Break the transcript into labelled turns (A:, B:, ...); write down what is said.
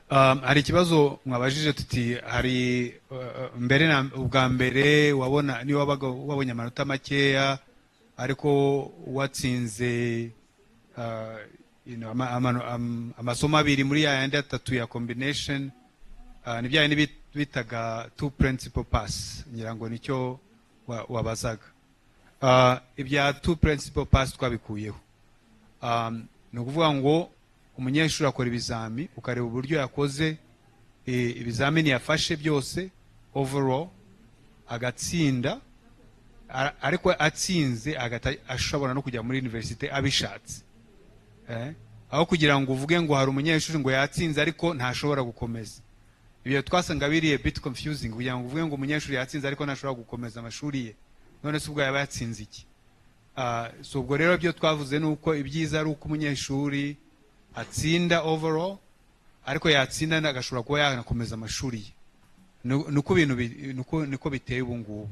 A: Hari ikibazo mwabajije tuti hari ubwa mbere wabona ni wabaga wabonye amanota makeya ariko watsinze amasomo abiri muri ya yandi atatu ya combination, ni bya yindi bitaga two principal pass, ngira ngo nicyo wabazaga. Ibya two principal pass twabikuyeho. Ni ukuvuga ngo umunyeshuri akora ibizami ukareba uburyo yakoze ibizamini yafashe byose overall agatsinda, ariko atsinze ashobora no kujya muri university abishatse, aho kugira ngo uvuge ngo hari umunyeshuri ngo yatsinze ariko ntashobora gukomeza. Ibyo twasanga biri a bit confusing kugira ngo uvuge ngo umunyeshuri yatsinze ariko ntashobora gukomeza amashuri ye, none se ubwo yaba yatsinze iki? So ubwo rero byo twavuze nuko ibyiza ari uko umunyeshuri atsinda overall ariko yatsinda agashobora kuba yanakomeza amashuri ye. Nuko ibintu niko biteye ubu ngubu.